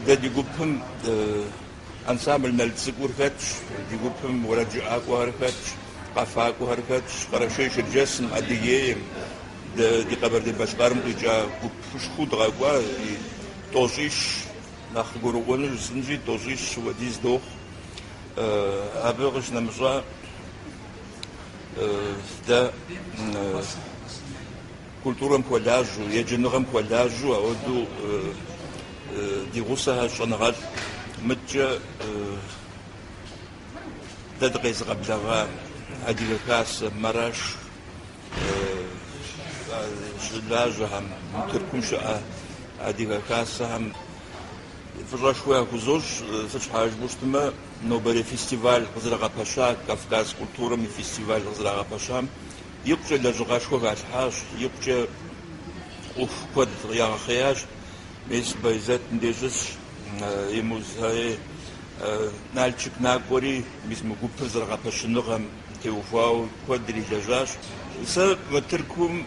ده دي جوبهم أنسامل نلتسق وركتش دي جوبهم ولا جاءك وهركتش قفاك وهركتش قرشيش الجسم أديهم دي قبر دي بشقارم دي جا بوش خود غاقوا توزيش ناخ قروقون سنجي توزيش وديز دوخ أبغش نمزا ده كولتورم كولاجو يجنغم كولاجو أودو دي غوسها شنغال متجا ده دقيز قبلغا أدي كاس مراش شلاجهم تركمش أدي كاسهم في شوية كوزوج فش حاجة بوشتما نوبري فيستيفال غزرقة باشا كافكاز كولتورا من فيستيفال غزرقة باشا يبقى لجغا شوية الحاج يبقى أوف كود يا خياج ميس بايزات نديجس يموز هاي نالشك ناكوري ميس مقوب زرقة باشا نغم تيوفاو كود ريجاجاش سا متركم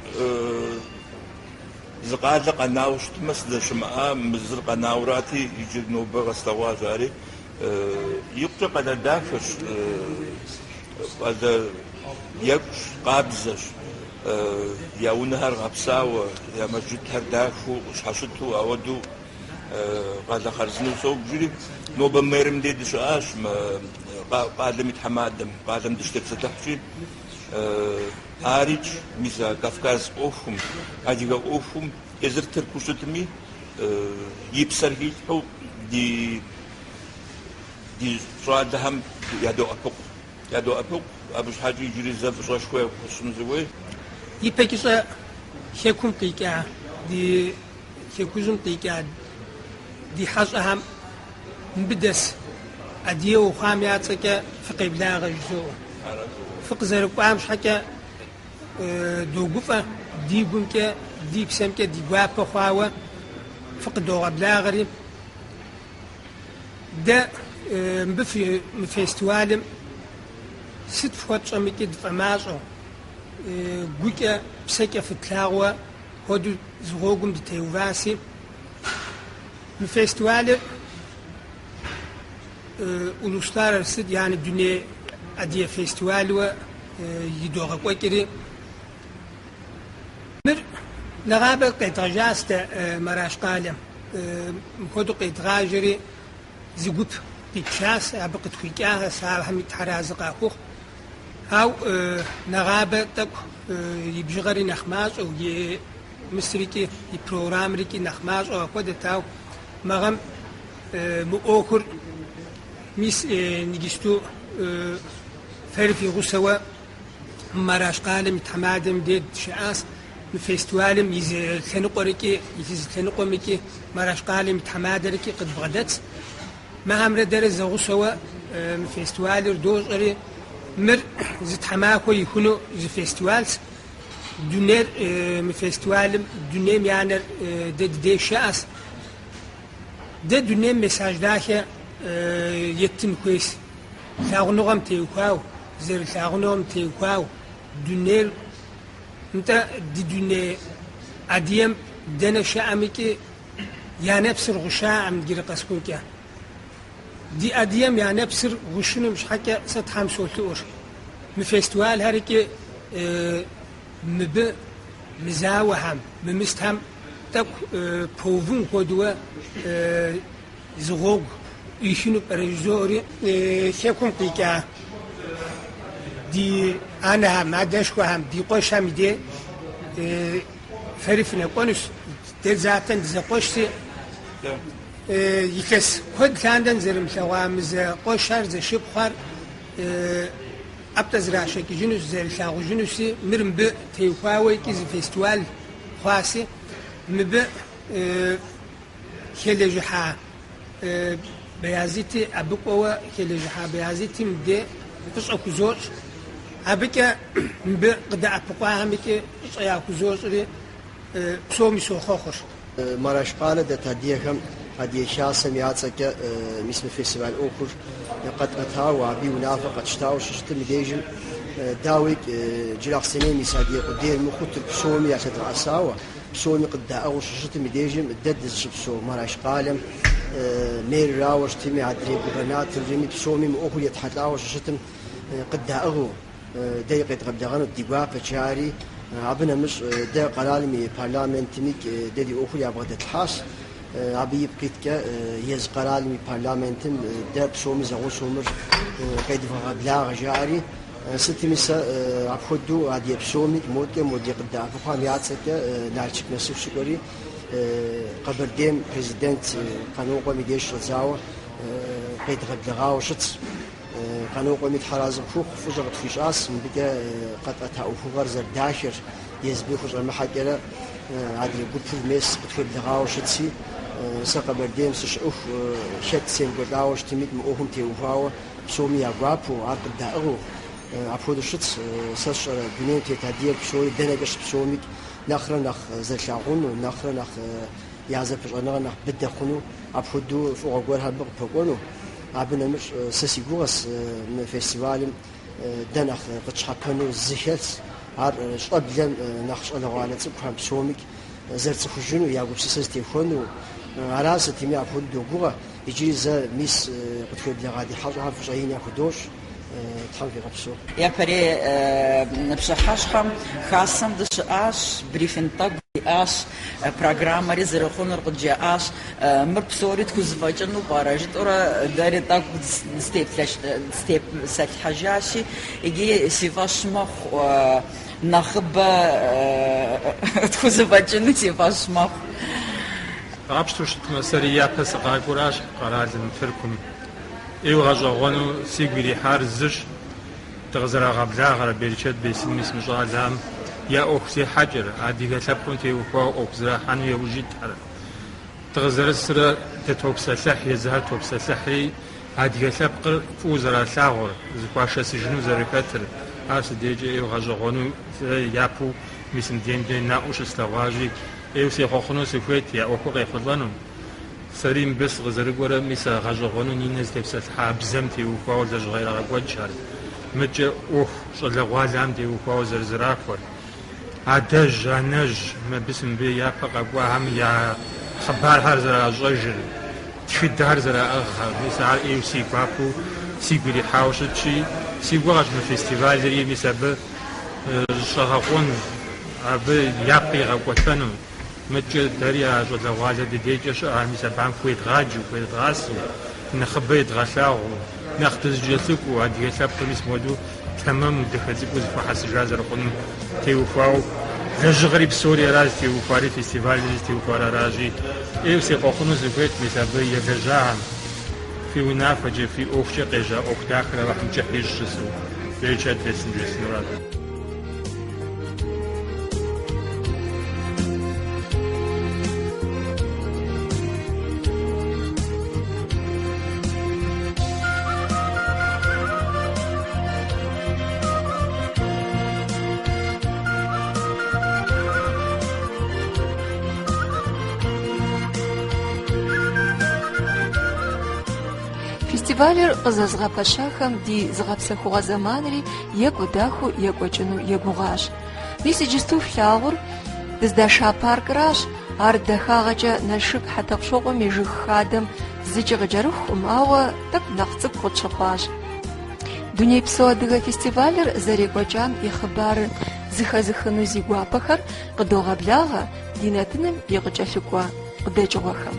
زقالق أناوش تمسد شمعة مزرق أناوراتي يجي نوبة غستوا جاري يبقى قد دافش قد يكش قابزش يا ونهر غبساوة يا مسجد هردافو شحشتو أودو قد خرزنو سوق جري نوبة ميرم دي دشاش قادم يتحمادم قادم دشتك ستحشي آريج ميزا كافكاز أوفهم أديغا أوفهم إزر تركوشتمي يبسرهي أو دي صادهم يادو أبوك أبوش حاجة يجري زف شوية وخصم زوي يبكي شكون قيكا دي شكوزم قيكا دي حصهم مبدس أديو خامياتك فقي بلا غجزو فق زرق عامش حكا دوغفا دي بونكا دي بسمكا دي غابا خواوا فق دوغا بلا غريب دا مبفي فيستوالم ست فوات شامكي دفع ماشو غوكا بسكا فتلاغوا هودو زغوغم دي تيوفاسي الفيستوال uluslar arası yani dünya adiye festival ve يدوغ كويكري مر نغابة قيتراجاس مراش قالم مخدو قيتراجري زيقوب قيتشاس أبقت خويكاها ساعة هم يتحرازق أخوخ أو نغابة تك يبجغري نخماس أو مصريكي يبروغرامريكي نخماس أو أخوة تاو مغم مؤخر ميس نجستو فرفي غسوة مراش قالم يتحمادم ديد شعاس فيستوالم يز ثنقركي يز ثنقمكي مراش قالم يتحمادركي قد بغدت ما هم ردر زغسوة فيستوال دوزري مر زت حماكو يكونوا ز فيستوالز دونير فيستوالم دونيم يعني ديد شعاس ده دونيم مساج داخل يتم كويس ثاغنوغم تيوكاو زر ثاغنوغم تيوكاو دونيل انت دي دوني اديم دنا شامكي يا نفسر غشاء من غير قسكوكا دي اديم يا نفسر غشنو مش حكى ستحم سولتور مفستوال هركي مب مزاوهم ممستهم تك بوفون كودوا زغوغ يشنو بريزوري شكون قيكا دي أنا ما دشكو هم دي قوش هم دي فريفنا قونش دي ذاتن دي قوشتي يكس خد كاندن زرم ثوامز قوشار زي شبخار أبتز راشك جنوس زي الشاغو جنوسي مرم ب تيوفاوي كيز فيستوال خواسي مب خيلي جحا بيازيتي أبقوا كل جحا بيازيتي مدي قصة كوزوج أبكى بقدر أبقوا هم كي قصة كوزوج ري سومي سوخوخر مراش قالة ده تهديهم هدي شاسة مياتك مثل فيستيفال أوخر قد أتها وعبي ونافق أتشتاو ششت مديجم داويك جلاق سنين مسادية قدير مخوتر بسومي أتدرع ساوة بسومي قد أغو ششت مديجم الدد زشب سو مراش قالم مير راوش تيمي عدري بغنات الرمي بسومي مؤخر يتحلاوش شتم قد أغو دقيقة غبدغان الدقاق جاري عبنا مش دا قرالمي برلمانتميك دادي أخر يبغى تتحاس عبي بقيتك يز قرالمي برلمانتم دا بسومي زغو سومر قيد غبلاغ جاري ستي مسا عبخدو عادي بسومي مودي قد أفقام يعطيك نالشك نسوف شكري قبردين بريزيدنت قانوقا ميديش رزاوة قيد غبلاغاو شتس قانوقا ميد حرازم فوق فجرت فيش آس مبقى قد أتاو فغر زرداشر يزبي خجر محاكرة عادي يقول فوق ميس قد غبلاغاو شتسي ساقا بردين سشعوف شت سين قداو شتميد مؤهم تيوفاو بسومي أقوابو عقد داغو عفود الشتس ساش بنين تيتادير بشوي دنقش بسوميك نخرا نخ زلشاغون ونخرا نخ يعزب بجانا نخ بدأ خنو عفودو فوق أقوالها بغ بقونو عبنا مش ساسي قوغس من فيستيفال دنخ قتشحبانو الزيخلس عار شقبلن نخش أنا غالت سبحان بسوميك زرت خجنو يعقوب سيساس تيخونو على ستيمي عفودو قوغا يجي زا ميس قد بلا غادي حاجة عارف جايين ياخدوش Я паре пшахашхам хасам дашаш брифинтаг аш программа резервхонор гджаш мрпсорит кузвачну паражит ора даре так степ сатхажаши иги сивашмах нахба кузвачну сивашмах Абштушт масария пасагураш қаразин фиркум غجوانو سيغري حارزش تغزرا غبلاغ بيرشد بيسن مسم جالام يا اوكسي حجر عادي غتبكون تي وكو اوكزرا حنو يوجد تغزر السر تتوبسلح يزها توبسلحي عادي غتبق فوزرا ثاغور زكواش سجنو زركتر اس ديجي غجوانو يابو مسم دين ناوش سلاواجي ايو سي خوخنو سكويت يا اوكو غيخلانو سريم بس غزر قرا مسا غجوانو نينز تبسل حابزمتي وكاو زج غير غوجار مج اوف شل غوازام دي وكاو زرزراكور عدج نج ما بسم بي يا فقوا هم يا خبار هرزر جوجل تشد هرزر اخ مسا اي سي بابو سيغري حاوشتشي سيغواج من فيستيفال زي مسا شهقون اب يابي غوتنو متجد دريا جوز غازة ديجش عمي سبعان كويت غاجو كويت غاسو نخبيت غساو نختز جلسك وعدي سب قميص مودو تمام دخلتك وزفا حس جازر قنم تيوفاو زج غريب سوريا راز تيوفاري فيستيفال تيوفارا راجي ايو سيقوخنو زفيت مسابي يجاعم في ونافجة في اوفشي قيجا اوك داخل راح نجحيش جسو بيجاد بسن جسن راز Фестивалер къызэзгъэпэщахэм ди зыгъэпсэхугъэ зэманри екӏу дахэу екӏуэкӏыну егугъащ. Мис иджысту флъагъур дыздаша паркыращ. Ар дахагъэкӏэ Налшык хьэтӏохъущокъуэм и жыг хадэм зыкӏи къыкӏэрыхум, ауэ тӏэкӏу нэхъ цӏыкӏу къытщыхъуащ. Дунейпсо адыгэ фестивалыр зэрекӏуэкӏам и хъыбарыр зыхэзыхыну зи гуапэхэр къыдогъэблагъэ ди нэтыным и къыкӏэлъыкӏуэ къыдэкӏыгъуэхэм.